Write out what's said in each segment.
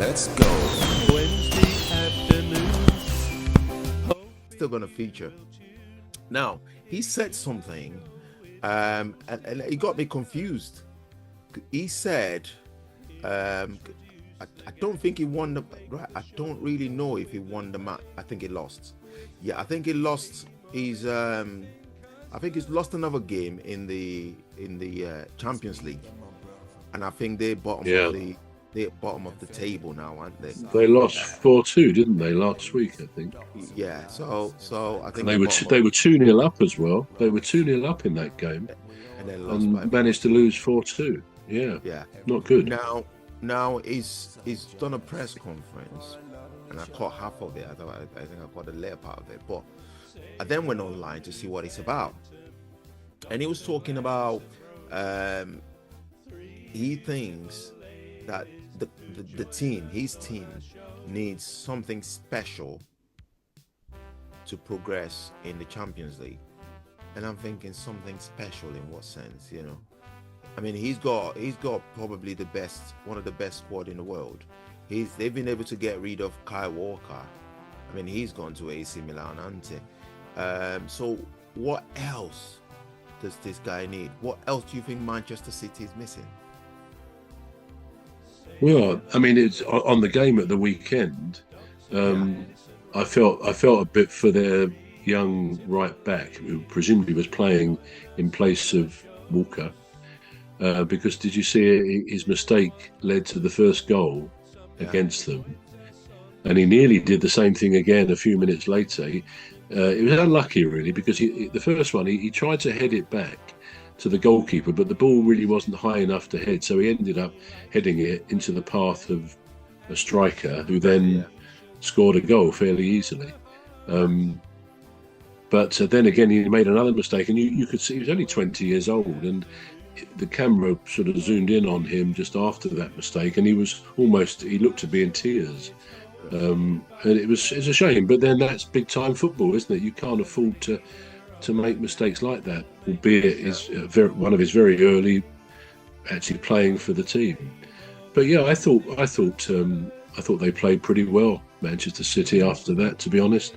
Let's go. Wednesday afternoon. Still going to feature. Now, he said something, and it got me confused. He said, I don't think he won the. Right, I don't really know if he won the match. I think he lost. Yeah, I think he lost. I think he's lost another game in the Champions League, and I think they're bottom of the table now, aren't they? They lost 4-2, didn't they, last week? I think. Yeah. So I think they were 2-0 up as well. They were 2-0 up in that game, and then lost managed to lose 4-2. Yeah, not good. Now he's done a press conference, and I caught half of it. I think I caught the later part of it, but I then went online to see what it's about, and he was talking about he thinks that his team needs something special to progress in the Champions League. And I'm thinking, something special in what sense? You know, I mean, he's got probably one of the best squad in the world. They've been able to get rid of Kyle Walker. I mean, he's gone to AC Milan, hasn't he? So what else does this guy need? What else do you think Manchester City is missing? Well, I mean, it's on the game at the weekend. I felt a bit for their young right back, who presumably was playing in place of Walker, because did you see his mistake led to the first goal against them, and he nearly did the same thing again a few minutes later. It was unlucky, really, because the first one he tried to head it back to the goalkeeper, but the ball really wasn't high enough to head, so he ended up heading it into the path of a striker who then scored a goal fairly easily. But then again, he made another mistake, and you could see he was only 20 years old, and the camera sort of zoomed in on him just after that mistake, and he looked to be in tears. And it's a shame, but then that's big time football, isn't it? You can't afford to make mistakes like that, albeit one of his very early actually playing for the team. But yeah, I thought they played pretty well, Manchester City, after that, to be honest.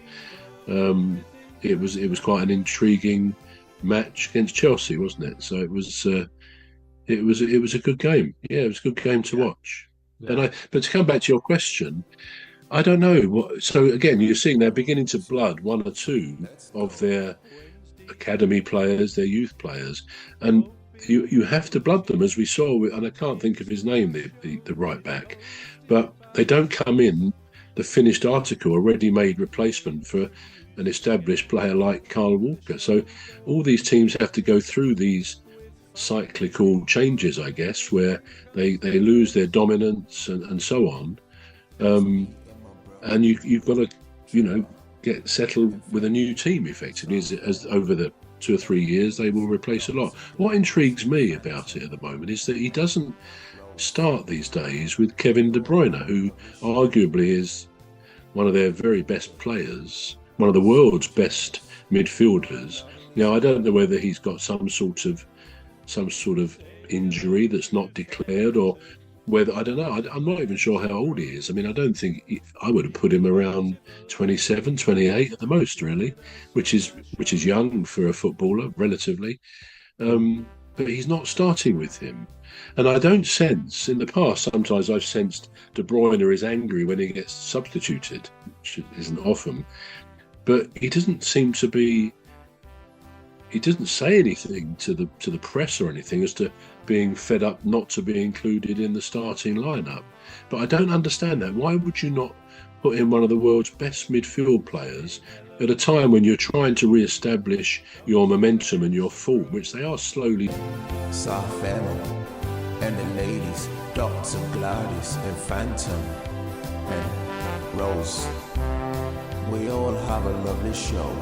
It was quite an intriguing match against Chelsea, wasn't it? So it was a good game. Yeah, it was a good game to watch. Yeah. But to come back to your question, I don't know. So again, you're seeing they're beginning to blood one or two of their academy players, their youth players, and you have to blood them, as we saw. And I can't think of his name, the right back, but they don't come in the finished article, a ready-made replacement for an established player like Kyle Walker. So all these teams have to go through these cyclical changes, I guess, where they lose their dominance and so on. And you've got to, get settled with a new team, effectively, as over the 2 or 3 years they will replace a lot. What intrigues me about it at the moment is that he doesn't start these days with Kevin De Bruyne, who arguably is one of their very best players, one of the world's best midfielders. Now, I don't know whether he's got some sort of injury that's not declared, or whether, I don't know. I'm not even sure how old he is. I mean, I don't think I would have put him around 27, 28 at the most, really, which is young for a footballer, relatively. But he's not starting with him. And I don't sense, in the past, sometimes I've sensed De Bruyne is angry when he gets substituted, which isn't often. But he doesn't seem to be. He doesn't say anything to the press or anything as to being fed up not to be included in the starting lineup. But I don't understand that. Why would you not put in one of the world's best midfield players at a time when you're trying to re-establish your momentum and your form, which they are slowly. Safeno and the ladies, Dr. Gladys and Phantom and Rose. We all have a lovely show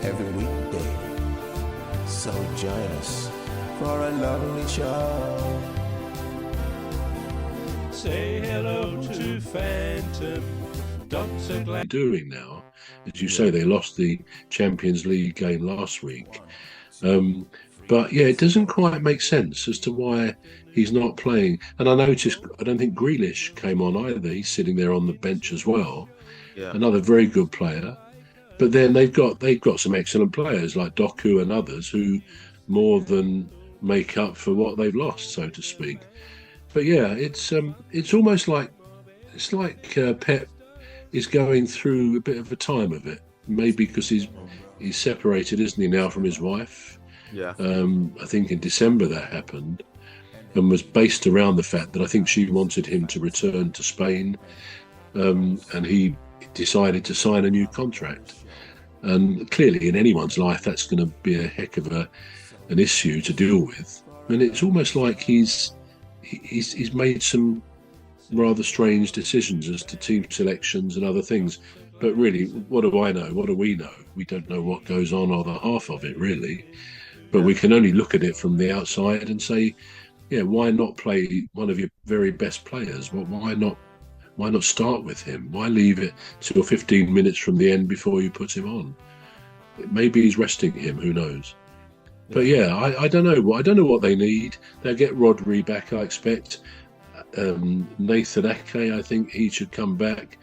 every weekday, so join us for a lovely show. Say hello to Phantom, Dr. Glad. Doing now, as you say, they lost the Champions League game last week. But yeah, it doesn't quite make sense as to why he's not playing. And I noticed, I don't think Grealish came on either. He's sitting there on the bench as well. Yeah. Another very good player. But then they've got some excellent players like Doku and others who more than make up for what they've lost, so to speak. But yeah, it's almost like Pep is going through a bit of a time of it. Maybe because he's separated, isn't he, now from his wife? Yeah. I think in December that happened, and was based around the fact that I think she wanted him to return to Spain, and he decided to sign a new contract. And clearly, in anyone's life, that's going to be a heck of an issue to deal with. And it's almost like he's made some rather strange decisions as to team selections and other things. But really, what do I know? What do we know? We don't know what goes on or the half of it, really. But we can only look at it from the outside and say, yeah, why not play one of your very best players? Why not start with him? Why leave it till 15 minutes from the end before you put him on? Maybe he's resting him, who knows? But yeah, I don't know. I don't know what they need. They'll get Rodri back, I expect. Nathan Ake, I think he should come back.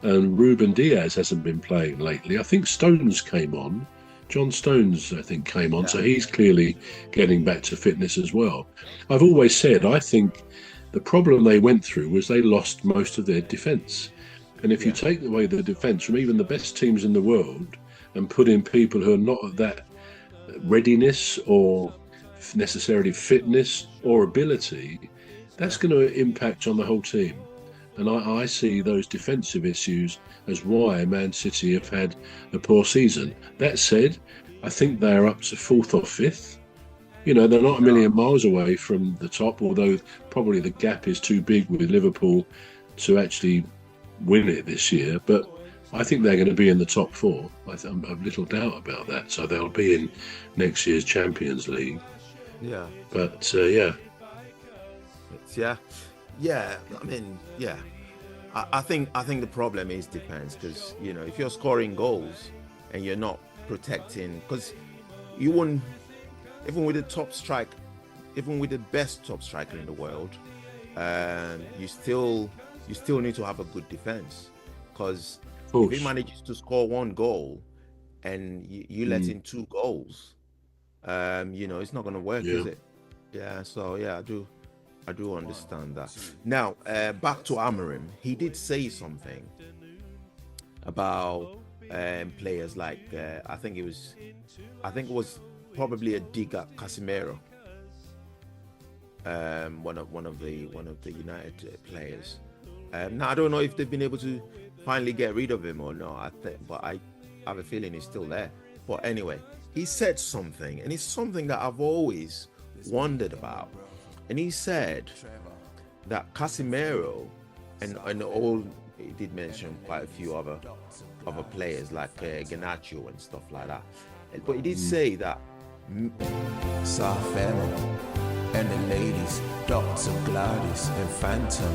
And Ruben Diaz hasn't been playing lately. I think Stones came on. John Stones, I think, came on. So he's clearly getting back to fitness as well. I've always said, I think the problem they went through was they lost most of their defence. And if you take away the defence from even the best teams in the world and put in people who are not of that readiness or necessarily fitness or ability, that's going to impact on the whole team. And I see those defensive issues as why Man City have had a poor season. That said, I think they're up to 4th or 5th. You know, they're not a million miles away from the top, although probably the gap is too big with Liverpool to actually win it this year. But I think they're going to be in the top 4. I have little doubt about that. So they'll be in next year's Champions League. Yeah. But yeah. Yeah, I mean, yeah. I think the problem is defense, because you know, if you're scoring goals and you're not protecting, because you wouldn't, even with the top strike, even with the best top striker in the world, you still need to have a good defense, because if he manages to score 1 goal and you let in 2 goals, you know, it's not going to work, is it? Yeah. So yeah, I do understand that. Now, back to Amorim. He did say something about players like I think it was probably a dig at Casemiro, one of the United players. Now I don't know if they've been able to finally get rid of him or not. But I have a feeling he's still there. But anyway, he said something, and it's something that I've always wondered about. And he said that Casemiro and all, he did mention quite a few other players like Garnacho and stuff like that. But he did say that Safemo and the ladies, Dr. Gladys and Phantom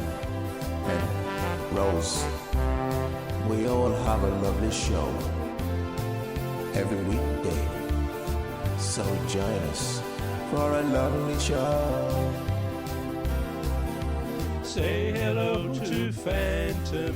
and Rose, we all have a lovely show every weekday. So join us for a lovely show. Say hello to Phantom.